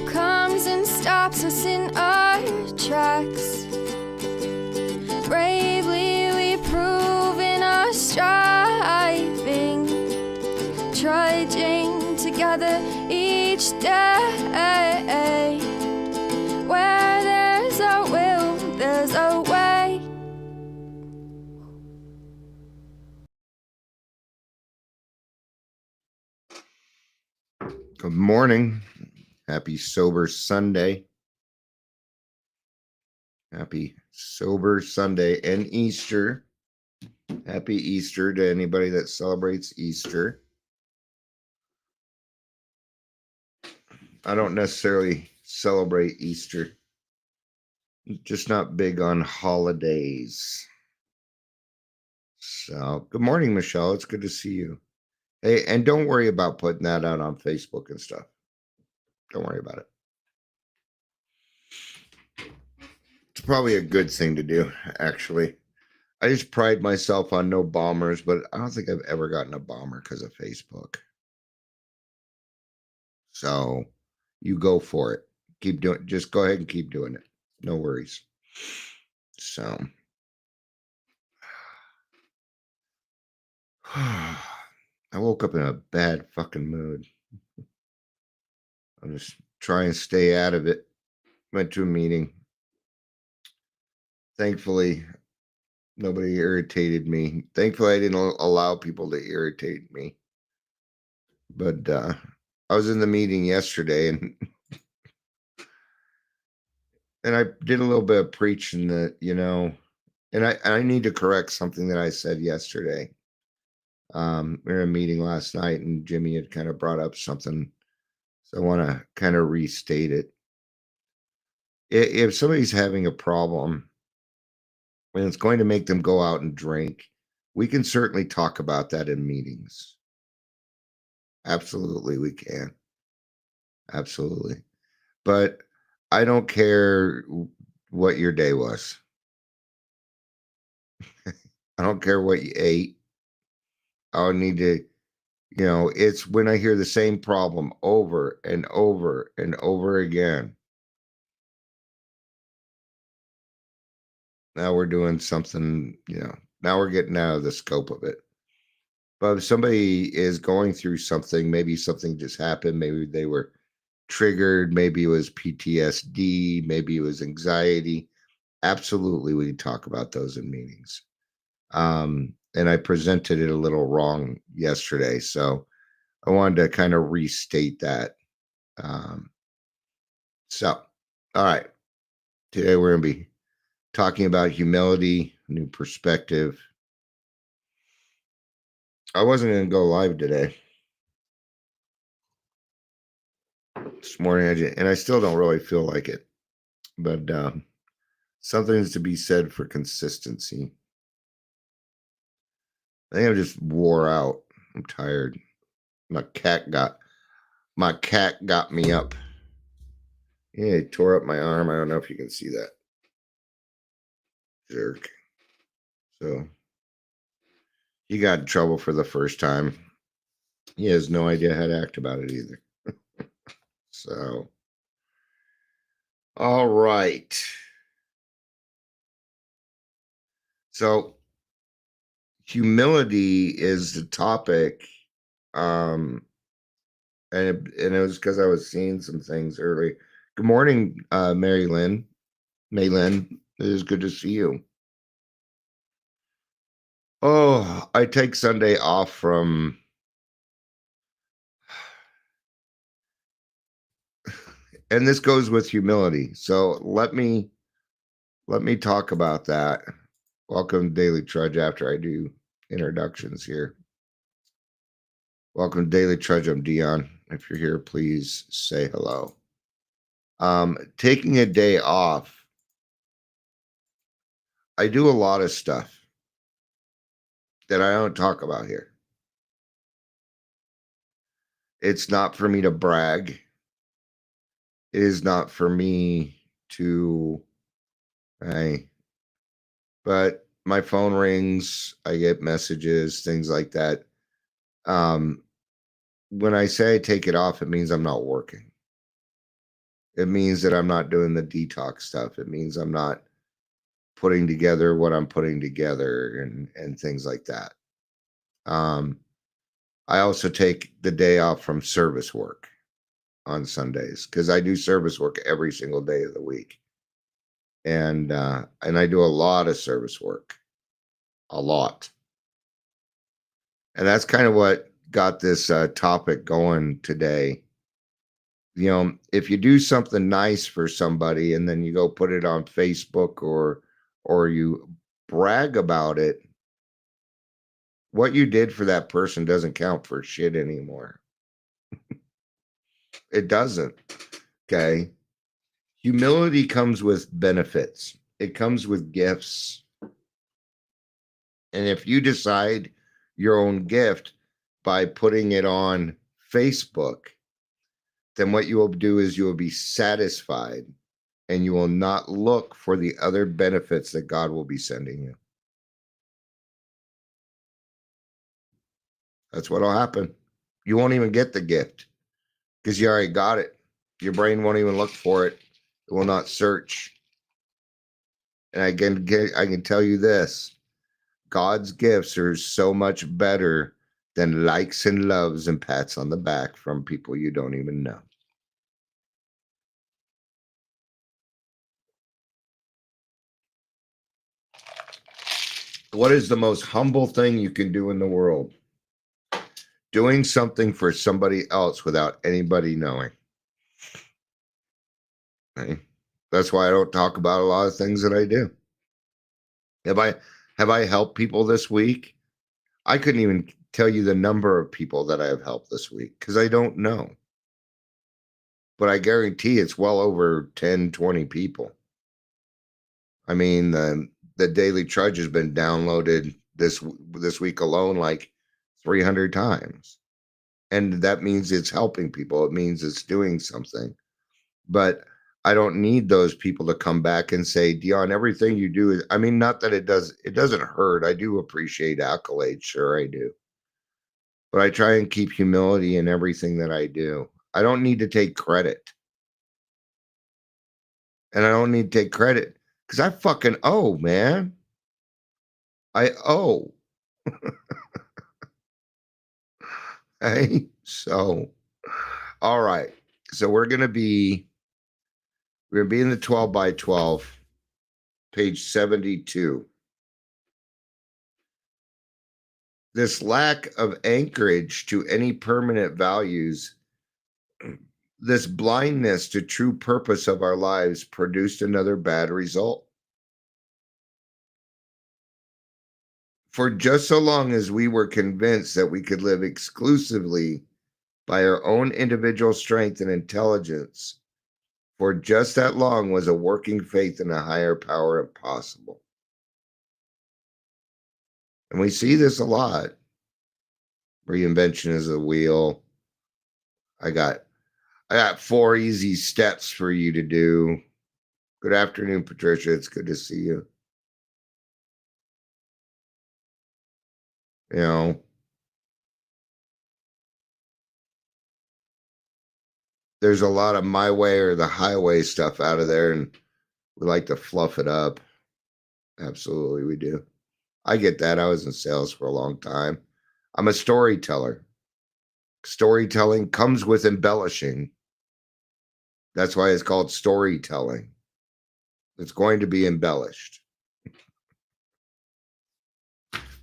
comes and stops us in our tracks. Bravely we prove in our striving, trudging together each day. Where there's a will, there's a way. Good morning. Happy Sober Sunday. Happy Sober Sunday and Easter. Happy Easter to anybody that celebrates Easter. I don't necessarily celebrate Easter. Just not big on holidays. So, good morning, Michelle. It's good to see you. Hey, and don't worry about putting that out on Facebook and stuff. Don't worry about it. It's probably a good thing to do, actually. I just pride myself on no bombers, but I don't think I've ever gotten a bomber because of Facebook. So you go for it. Keep doing, just go ahead and keep doing it. No worries. So I woke up in a bad fucking mood. I'm just trying to stay out of it. Went to a meeting. Thankfully, nobody irritated me. Thankfully, I didn't allow people to irritate me. But I was in the meeting yesterday and I did a little bit of preaching that, and I need to correct something that I said yesterday. We were in a meeting last night and Jimmy had kind of brought up something. So I want to kind of restate it. If somebody's having a problem and it's going to make them go out and drink, we can certainly talk about that in meetings. Absolutely, we can. Absolutely. But I don't care what your day was. I don't care what you ate. I'll need to, it's when I hear the same problem over and over and over again. Now we're doing something, now we're getting out of the scope of it. But if somebody is going through something, maybe something just happened, maybe they were triggered, maybe it was PTSD, maybe it was anxiety. Absolutely, we talk about those in meetings. And I presented it a little wrong yesterday, so I wanted to kind of restate that. So, all right. Today we're going to be talking about humility, new perspective. I wasn't going to go live today. This morning, and I still don't really feel like it. But something's to be said for consistency. I think I'm just wore out. I'm tired. My cat got me up. Yeah, he tore up my arm. I don't know if you can see that. Jerk. So he got in trouble for the first time. He has no idea how to act about it either. So, all right. So humility is the topic. And it was because I was seeing some things early. Good morning, Mary Lynn. Maylin, it is good to see you. Oh, I take Sunday off from and this goes with humility. So let me talk about that. Welcome Daily Trudge after I do introductions here. Welcome Daily Trudge. I'm Dion. If you're here, please say hello. Taking a day off. I do a lot of stuff that I don't talk about here. It's not for me to brag. It is not for me to, but my phone rings, I get messages, things like that. When I say I take it off, it means I'm not working. It means that I'm not doing the detox stuff. It means I'm not putting together what I'm putting together and things like that. I also take the day off from service work on Sundays because I do service work every single day of the week. And I do a lot of service work. A lot. And that's kind of what got this topic going today. You know, if you do something nice for somebody and then you go put it on Facebook or you brag about it, what you did for that person doesn't count for shit anymore. It doesn't. Okay. Humility comes with benefits. It comes with gifts. And if you decide your own gift by putting it on Facebook, then what you will do is you will be satisfied and you will not look for the other benefits that God will be sending you. That's what will happen. You won't even get the gift because you already got it. Your brain won't even look for it. It will not search. And I can tell you this. God's gifts are so much better than likes and loves and pats on the back from people you don't even know. What is the most humble thing you can do in the world? Doing something for somebody else without anybody knowing. Okay? That's why I don't talk about a lot of things that I do. Have I helped people this week? I couldn't even tell you the number of people that I have helped this week because I don't know. But I guarantee it's well over 10, 20 people. I mean, the Daily Trudge has been downloaded this week alone like 300 times. And that means it's helping people. It means it's doing something. But I don't need those people to come back and say, Dion, everything you do is, I mean, not that it doesn't hurt. I do appreciate accolades. Sure, I do. But I try and keep humility in everything that I do. I don't need to take credit. And I don't need to take credit because I fucking owe, man. I owe. Hey, so, all right. So we're going to be in the 12 by 12, page 72. This lack of anchorage to any permanent values, this blindness to true purpose of our lives produced another bad result. For just so long as we were convinced that we could live exclusively by our own individual strength and intelligence, for just that long was a working faith in a higher power impossible. And we see this a lot. Reinvention is a wheel. I got 4 easy steps for you to do. Good afternoon, Patricia. It's good to see you. You know, there's a lot of my way or the highway stuff out of there, and we like to fluff it up. Absolutely, we do. I get that. I was in sales for a long time. I'm a storyteller. Storytelling comes with embellishing. That's why it's called storytelling. It's going to be embellished.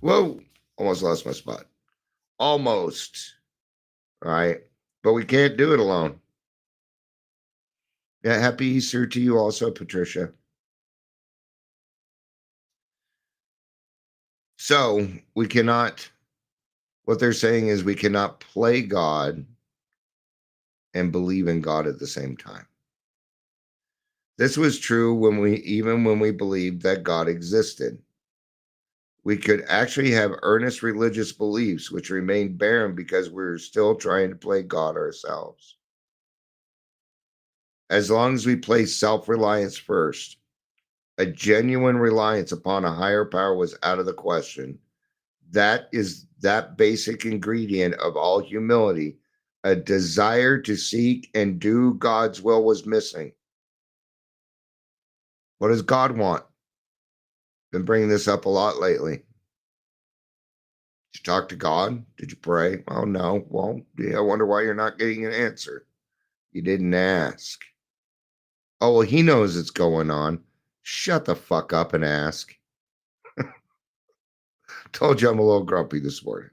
Whoa, almost lost my spot. Almost. All right. But we can't do it alone. Yeah, happy Easter to you also, Patricia. So we cannot, what they're saying is we cannot play God and believe in God at the same time. This was true even when we believed that God existed. We could actually have earnest religious beliefs which remain barren because we're still trying to play God ourselves. As long as we place self-reliance first, a genuine reliance upon a higher power was out of the question. That is that basic ingredient of all humility, a desire to seek and do God's will was missing. What does God want? Been bringing this up a lot lately. Did you talk to God? Did you pray? Oh, no. Well, yeah, I wonder why you're not getting an answer. You didn't ask. Oh, well, he knows it's going on. Shut the fuck up and ask. Told you I'm a little grumpy this morning.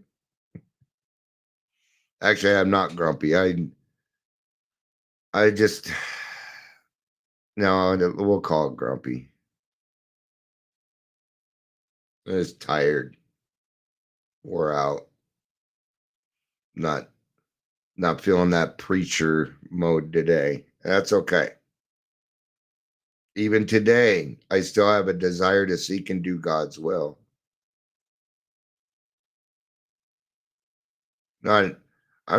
Actually, I'm not grumpy. I just, no, we'll call it grumpy. I was tired. Wore out. Not feeling that preacher mode today. That's okay. Even today, I still have a desire to seek and do God's will. I'm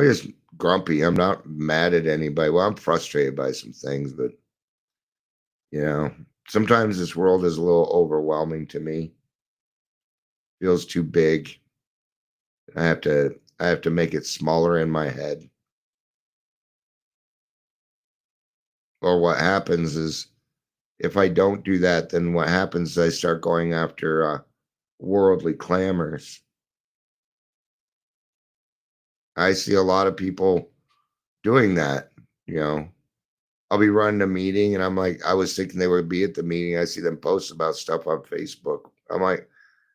just grumpy. I'm not mad at anybody. Well, I'm frustrated by some things, but sometimes this world is a little overwhelming to me. Feels too big. I have to make it smaller in my head. Or what happens is, if I don't do that, then what happens is I start going after worldly clamors. I see a lot of people doing that. I'll be running a meeting and I'm like, I was thinking they would be at the meeting. I see them post about stuff on Facebook. I'm like,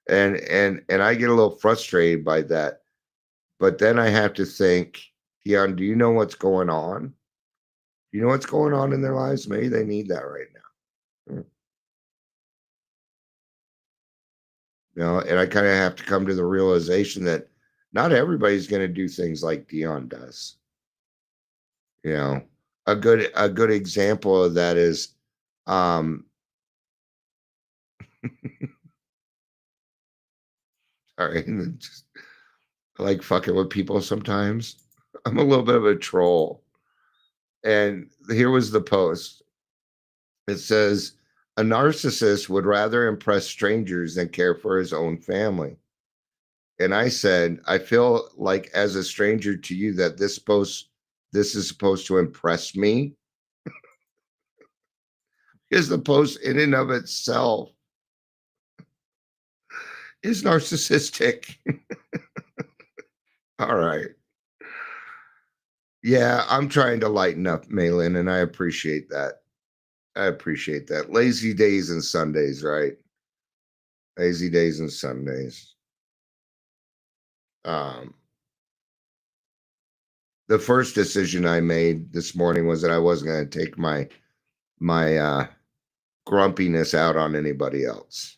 and I get a little frustrated by that. But then I have to think, Keon, do you know what's going on? Do you know what's going on in their lives? Maybe they need that right now. And I kind of have to come to the realization that not everybody's going to do things like Dion does. A good example of that is, sorry, just I like fucking with people sometimes. I'm a little bit of a troll. And here was the post. It says, a narcissist would rather impress strangers than care for his own family. And I said, I feel like as a stranger to you that this is supposed to impress me. Is the post in and of itself is narcissistic. All right. Yeah, I'm trying to lighten up, Malin, and I appreciate that. Lazy days and Sundays, right? Lazy days and Sundays. The first decision I made this morning was that I wasn't going to take my grumpiness out on anybody else.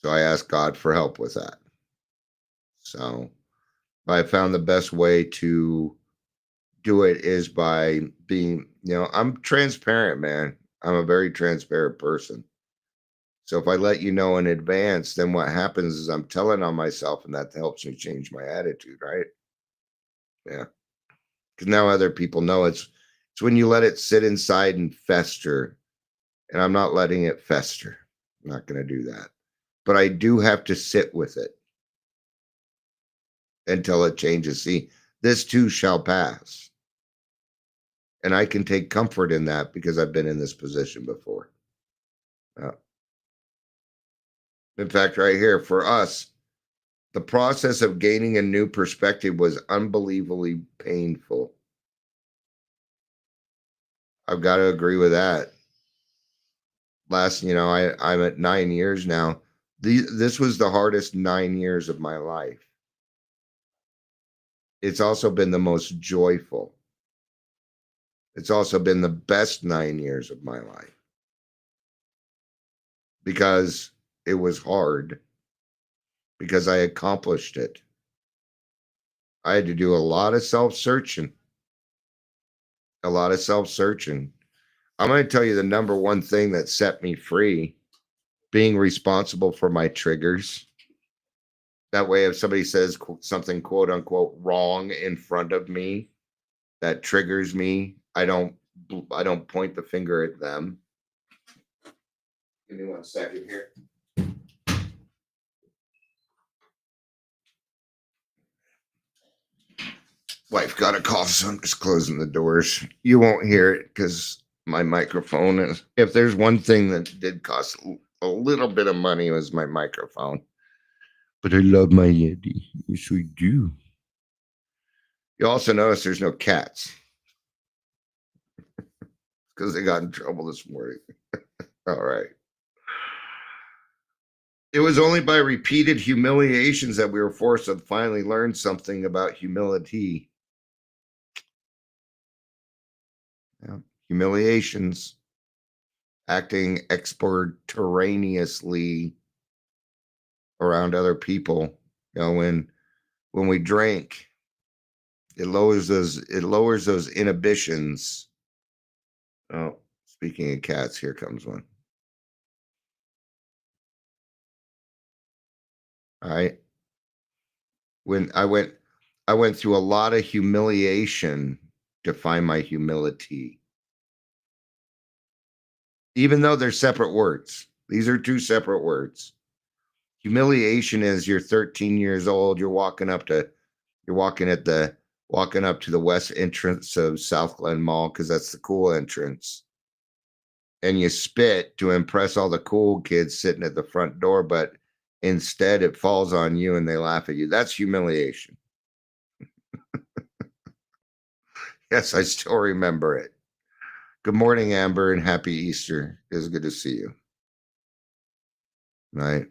So I asked God for help with that. So I found the best way to do it is by being, I'm transparent, man. I'm a very transparent person. So if I let you know in advance, then what happens is I'm telling on myself, and that helps me change my attitude, right? Yeah. Because now other people know it's when you let it sit inside and fester. And I'm not letting it fester. I'm not going to do that. But I do have to sit with it until it changes. See, this too shall pass. And I can take comfort in that because I've been in this position before. In fact, right here for us, the process of gaining a new perspective was unbelievably painful. I've got to agree with that. I'm at 9 years now. This was the hardest 9 years of my life. It's also been the most joyful. It's also been the best 9 years of my life because it was hard, because I accomplished it. I had to do a lot of self-searching. I'm going to tell you the number one thing that set me free, being responsible for my triggers. That way, if somebody says something quote unquote wrong in front of me that triggers me, I don't point the finger at them. Give me 1 second here. Wife got a call, so I'm just closing the doors. You won't hear it because my microphone is. If there's one thing that did cost a little bit of money, it was my microphone. But I love my Yeti. Yes, we do. You also notice there's no cats because they got in trouble this morning. All right. It was only by repeated humiliations that we were forced to finally learn something about humility. Yeah. Humiliations, acting extemporaneously around other people. You know, when we drink, it lowers those inhibitions. Oh, speaking of cats, here comes one. All right. When I went through a lot of humiliation to find my humility. Even though they're separate words. These are two separate words. Humiliation is you're 13 years old, you're walking up to the west entrance of South Glen Mall because that's the cool entrance. And you spit to impress all the cool kids sitting at the front door, but instead it falls on you and they laugh at you. That's humiliation. Yes, I still remember it. Good morning, Amber, and happy Easter. It's good to see you. Right?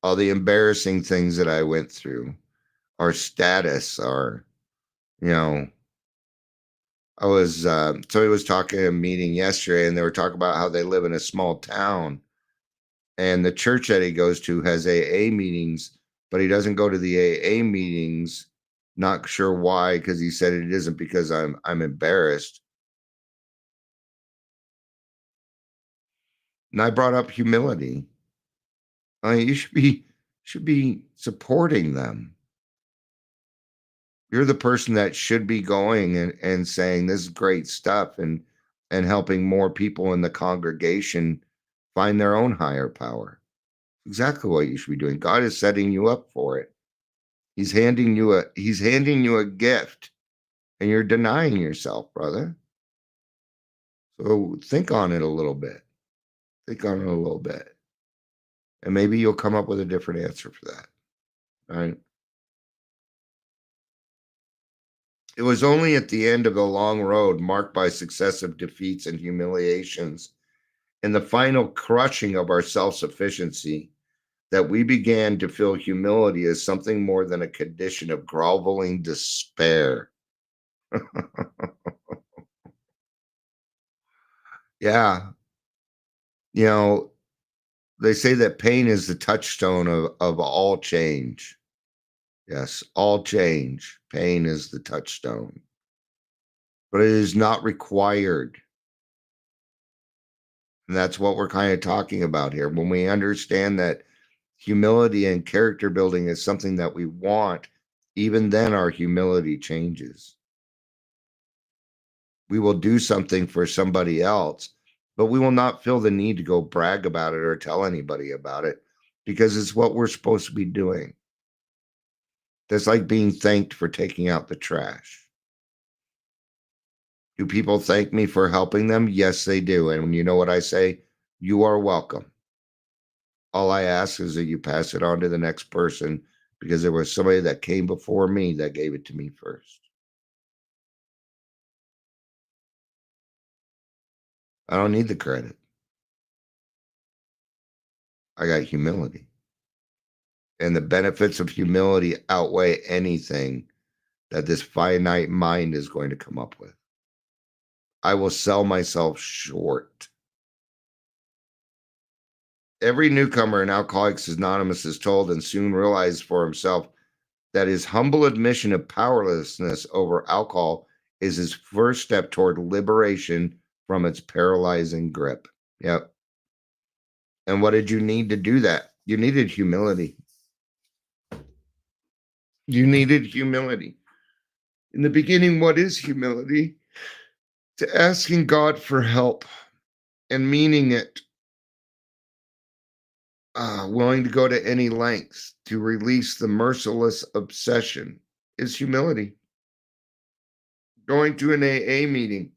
All the embarrassing things that I went through, our status, our, you know, I was, somebody was talking at a meeting yesterday and they were talking about how they live in a small town and the church that he goes to has AA meetings, but he doesn't go to the AA meetings. Not sure why, because he said it isn't because I'm embarrassed. And I brought up humility. You should be supporting them. You're the person that should be going and saying this is great stuff and helping more people in the congregation find their own higher power. Exactly what you should be doing. God is setting you up for it. He's handing you a gift and you're denying yourself, brother. So think on it a little bit. Think on it a little bit. And maybe you'll come up with a different answer for that. All right. It was only at the end of the long road marked by successive defeats and humiliations and the final crushing of our self-sufficiency that we began to feel humility as something more than a condition of groveling despair. Yeah. You know, they say that pain is the touchstone of all change. Yes, all change. Pain is the touchstone. But it is not required. And that's what we're kind of talking about here. When we understand that humility and character building is something that we want, even then our humility changes. We will do something for somebody else, but we will not feel the need to go brag about it or tell anybody about it because it's what we're supposed to be doing. That's like being thanked for taking out the trash. Do people thank me for helping them? Yes, they do. And you know what I say? You are welcome. All I ask is that you pass it on to the next person because there was somebody that came before me that gave it to me first. I don't need the credit. I got humility. And the benefits of humility outweigh anything that this finite mind is going to come up with. I will sell myself short. Every newcomer in Alcoholics Anonymous is told and soon realizes for himself that his humble admission of powerlessness over alcohol is his first step toward liberation from its paralyzing grip. Yep. And what did you need to do that? You needed humility. You needed humility. In the beginning, what is humility? To asking God for help and meaning it, willing to go to any lengths to release the merciless obsession is humility. going to an AA meeting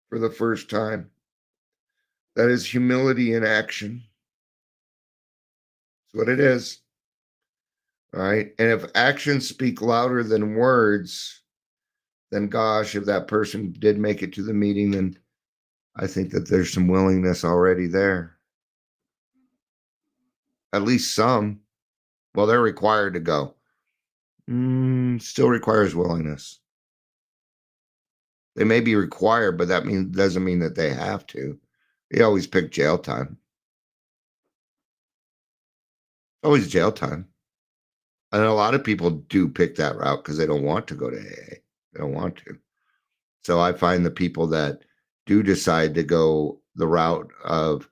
for the first time. That is humility in action. That's what it is. All right. And if actions speak louder than words, then gosh, if that person did make it to the meeting, then I think that there's some willingness already there. At least some. Well, they're required to go. Still requires willingness. They may be required, but that doesn't mean that they have to. They always pick jail time. Always jail time. And a lot of people do pick that route because they don't want to go to AA. They don't want to. So I find the people that do decide to go the route of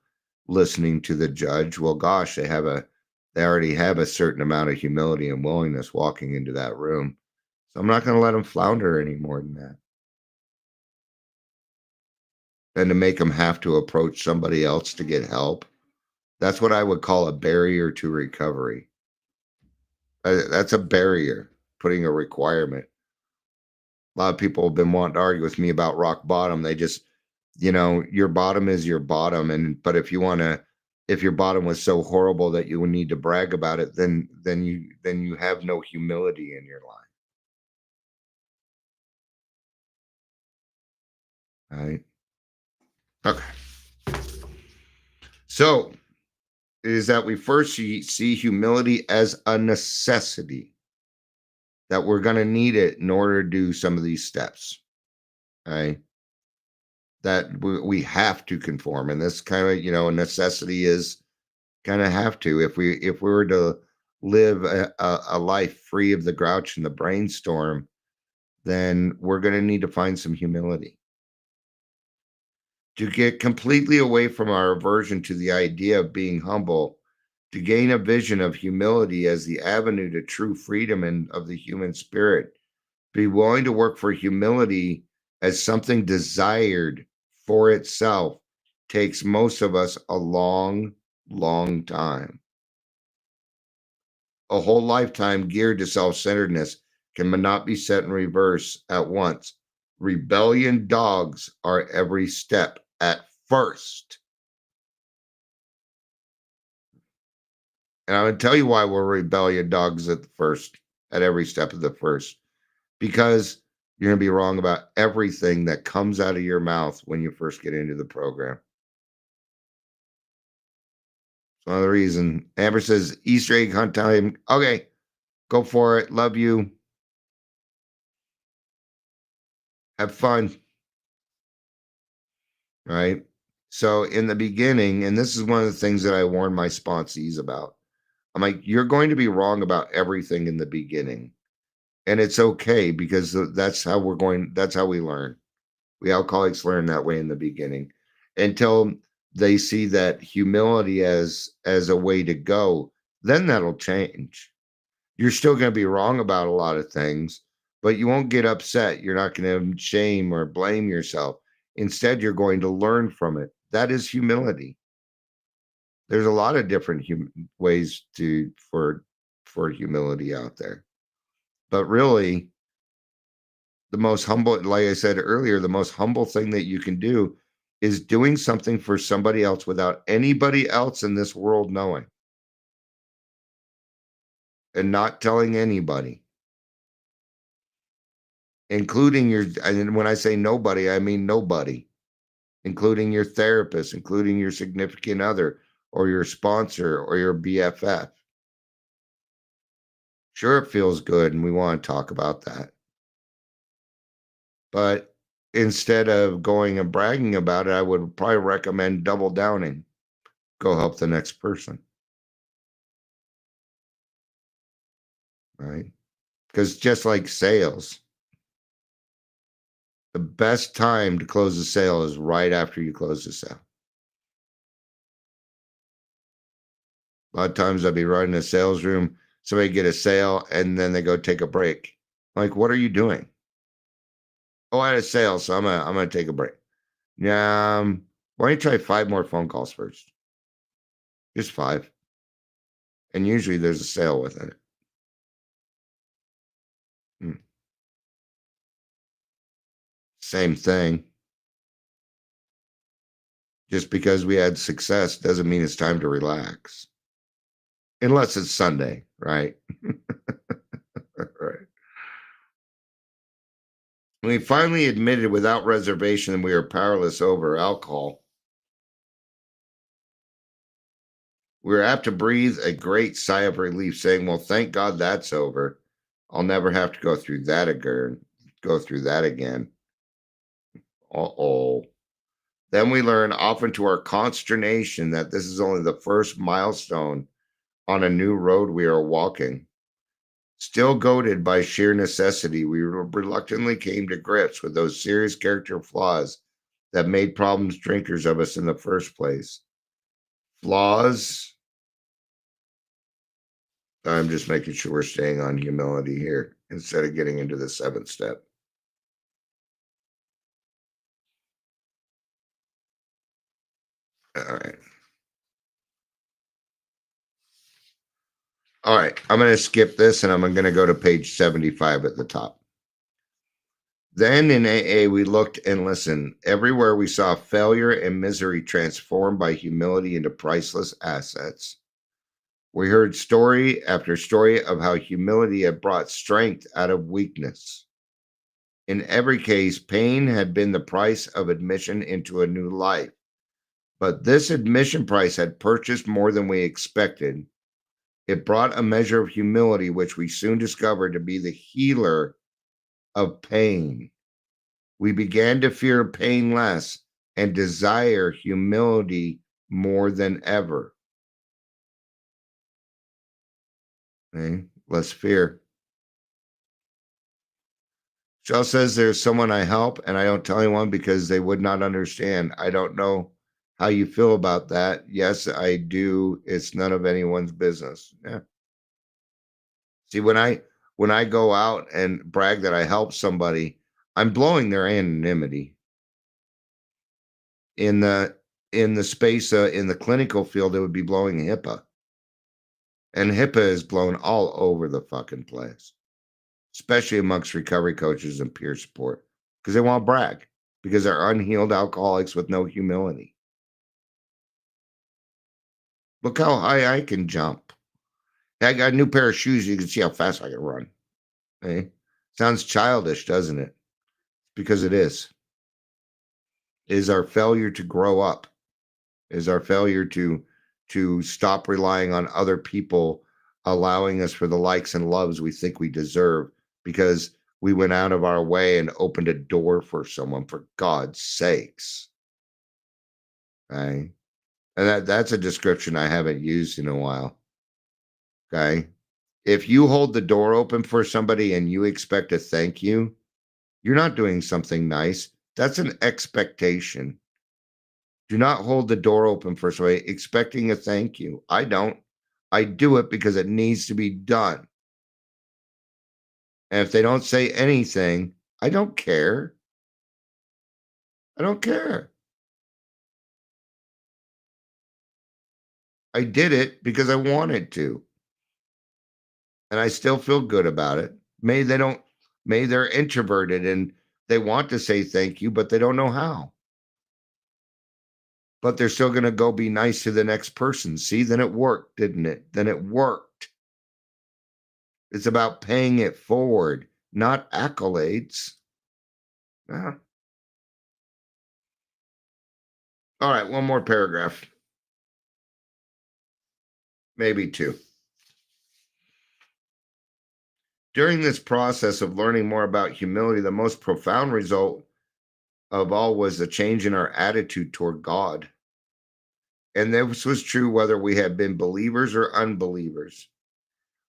listening to the judge, well, gosh, they already have a certain amount of humility and willingness walking into that room. So I'm not going to let them flounder any more than that. And to make them have to approach somebody else to get help, that's what I would call a barrier to recovery. That's a barrier, putting a requirement. A lot of people have been wanting to argue with me about rock bottom. They just, your bottom is your bottom. But if your bottom was so horrible that you would need to brag about it, then you have no humility in your life. All right. Okay. So is that we first see humility as a necessity, that we're going to need it in order to do some of these steps. Right? That we have to conform, and this kind of a necessity is kind of have to if we were to live a life free of the grouch and the brainstorm, then we're going to need to find some humility to get completely away from our aversion to the idea of being humble, to gain a vision of humility as the avenue to true freedom and of the human spirit. Be willing to work for humility as something desired for itself takes most of us a long, long time. A whole lifetime geared to self-centeredness can not be set in reverse at once. Rebellion dogs are every step at first. And I'm going to tell you why we're rebellion dogs at every step of the first. Because you're going to be wrong about everything that comes out of your mouth when you first get into the program. It's one of the reasons. Amber says, Easter egg hunt time. Okay, go for it. Love you. Have fun. Right? So in the beginning, and this is one of the things that I warn my sponsees about. I'm like, you're going to be wrong about everything in the beginning. And it's okay, because that's how we learn. We alcoholics learn that way in the beginning until they see that humility as a way to go. Then that'll change. You're still going to be wrong about a lot of things, but you won't get upset. You're not going to shame or blame yourself. Instead, you're going to learn from it. That is humility. There's a lot of different ways for humility out there, but really, the most humble, like I said earlier, the most humble thing that you can do is doing something for somebody else without anybody else in this world knowing, and not telling anybody, including and when I say nobody, I mean nobody, including your therapist, including your significant other or your sponsor or your BFF. Sure, it feels good, and we want to talk about that. But instead of going and bragging about it, I would probably recommend double downing. Go help the next person. Right? Because just like sales, the best time to close a sale is right after you close the sale. A lot of times I'll be running a sales room, somebody get a sale, and then they go take a break. I'm like, what are you doing? Oh, I had a sale, so I'm gonna take a break. Yeah, why don't you try 5 more phone calls first? Just 5. And usually there's a sale within it. Same thing. Just because we had success doesn't mean it's time to relax. Unless it's Sunday, right? Right. We finally admitted without reservation that we were powerless over alcohol. We were apt to breathe a great sigh of relief, saying, well, thank God that's over. I'll never have to go through that again. Uh-oh. Then we learn, often to our consternation, that this is only the first milestone on a new road we are walking. Still goaded by sheer necessity, we reluctantly came to grips with those serious character flaws that made problems drinkers of us in the first place. Flaws. I'm just making sure we're staying on humility here instead of getting into the seventh step. All right. All right. I'm going to skip this and I'm going to go to page 75 at the top. Then in AA, we looked and listened. Everywhere we saw failure and misery transformed by humility into priceless assets. We heard story after story of how humility had brought strength out of weakness. In every case, pain had been the price of admission into a new life. But this admission price had purchased more than we expected. It brought a measure of humility, which we soon discovered to be the healer of pain. We began to fear pain less and desire humility more than ever. Okay? Less fear. Shell says there's someone I help and I don't tell anyone because they would not understand. I don't know how you feel about that. Yes, I do. It's none of anyone's business. Yeah. See, when I go out and brag that I help somebody, I'm blowing their anonymity. In the space in the clinical field, it would be blowing HIPAA. And HIPAA is blown all over the fucking place, especially amongst recovery coaches and peer support, because they want to brag, because they're unhealed alcoholics with no humility. Look how high I can jump. I got a new pair of shoes. You can see how fast I can run. Hey, sounds childish, doesn't it? Because it is. It is our failure to grow up. It is our failure to stop relying on other people allowing us for the likes and loves we think we deserve because we went out of our way and opened a door for someone, for God's sakes. Okay. And that's a description I haven't used in a while. Okay. If you hold the door open for somebody and you expect a thank you, you're not doing something nice. That's an expectation. Do not hold the door open for somebody expecting a thank you. I don't. I do it because it needs to be done. And if they don't say anything, I don't care. I don't care. I did it because I wanted to. And I still feel good about it. Maybe they're introverted and they want to say thank you, but they don't know how. But they're still going to go be nice to the next person. See, then it worked, didn't it? Then it worked. It's about paying it forward, not accolades. Yeah. All right, one more paragraph. Maybe two. During this process of learning more about humility, the most profound result of all was a change in our attitude toward God. And this was true whether we had been believers or unbelievers.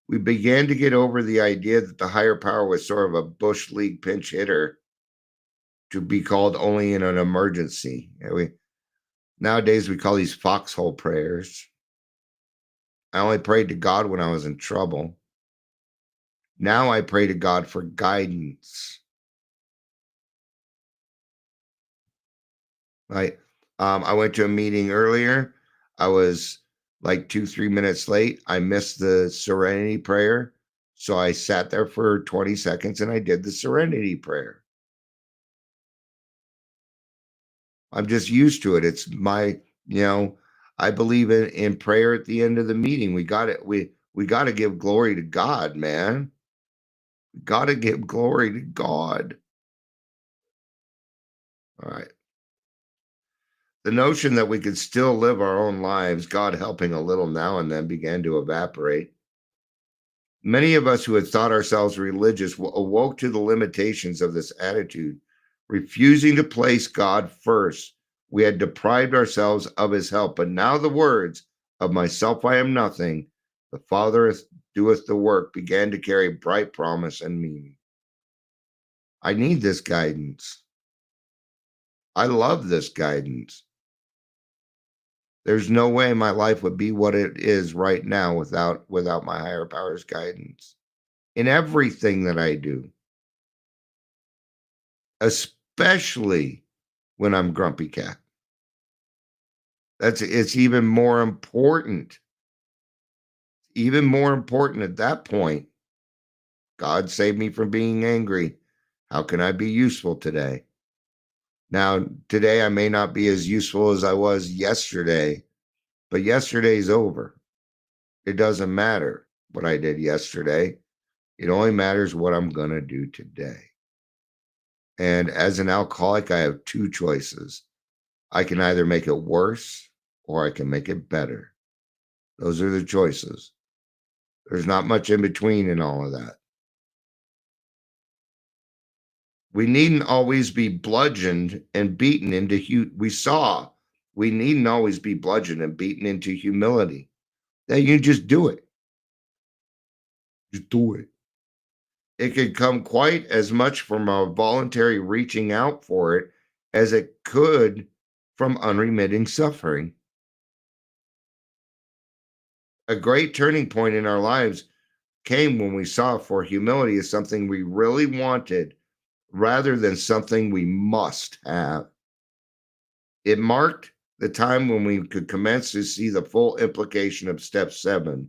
We began to get over the idea that the higher power was sort of a Bush League pinch hitter to be called only in an emergency. Nowadays, we call these foxhole prayers. I only prayed to God when I was in trouble. Now I pray to God for guidance. I went to a meeting earlier. I was like 2-3 minutes late. I missed the serenity prayer. So I sat there for 20 seconds and I did the serenity prayer. I'm just used to it. It's my, I believe in prayer at the end of the meeting. We got it. We got to give glory to God, man. We got to give glory to God. All right. The notion that we could still live our own lives, God helping a little now and then, began to evaporate. Many of us who had thought ourselves religious awoke to the limitations of this attitude, refusing to place God first. We had deprived ourselves of his help, but now the words, "Of myself I am nothing, the Father doeth the work," began to carry bright promise and meaning. I need this guidance. I love this guidance. There's no way my life would be what it is right now without my higher power's guidance in everything that I do, especially when I'm grumpy cat. It's even more important. Even more important at that point. God save me from being angry. How can I be useful today? Now, today I may not be as useful as I was yesterday, but yesterday's over. It doesn't matter what I did yesterday. It only matters what I'm going to do today. And as an alcoholic, I have two choices. I can either make it worse or I can make it better. Those are the choices. There's not much in between in all of that. We needn't always be bludgeoned and beaten into we needn't always be bludgeoned and beaten into humility. That you just do it. Just do it. It could come quite as much from a voluntary reaching out for it as it could from unremitting suffering. A great turning point in our lives came when we saw for humility as something we really wanted rather than something we must have. It marked the time when we could commence to see the full implication of step 7,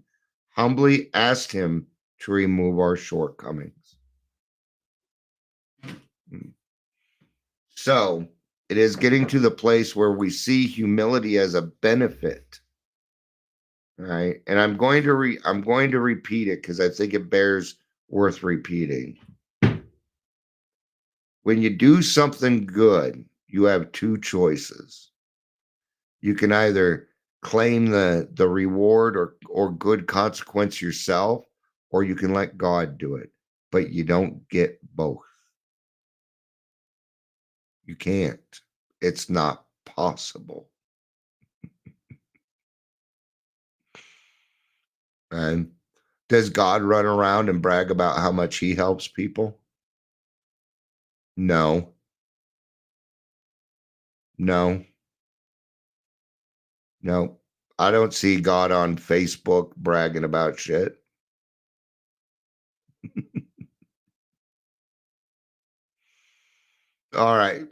humbly asked him to remove our shortcomings. So it is getting to the place where we see humility as a benefit. Right. And I'm going to repeat it because I think it bears worth repeating. When you do something good, you have two choices. You can either claim the reward or good consequence yourself, or you can let God do it. But you don't get both. You can't. It's not possible. And does God run around and brag about how much he helps people? No. No. No. I don't see God on Facebook bragging about shit. All right.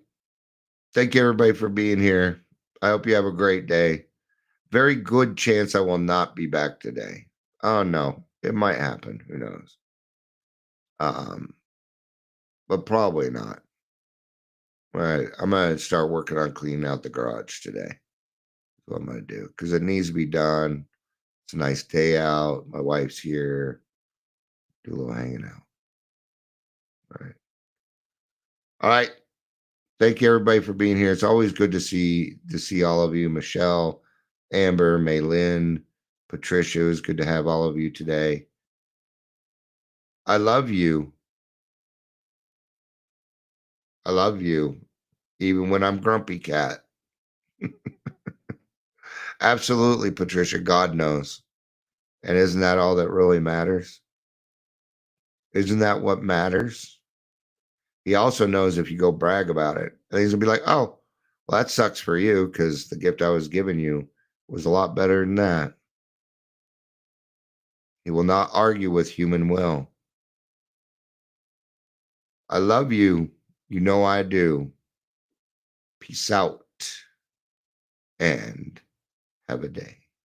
Thank you, everybody, for being here. I hope you have a great day. Very good chance I will not be back today. Oh, no. It might happen. Who knows? But probably not. All right. I'm going to start working on cleaning out the garage today. That's what I'm going to do because it needs to be done. It's a nice day out. My wife's here. Do a little hanging out. All right. All right. Thank you, everybody, for being here. It's always good to see all of you. Michelle, Amber, Maylin, Patricia. It was good to have all of you today. I love you. I love you, even when I'm grumpy cat. Absolutely, Patricia. God knows. And isn't that all that really matters? Isn't that what matters? He also knows if you go brag about it, and he's gonna be like, "Oh, well, that sucks for you because the gift I was giving you was a lot better than that." He will not argue with human will. I love you. You know I do. Peace out and have a day.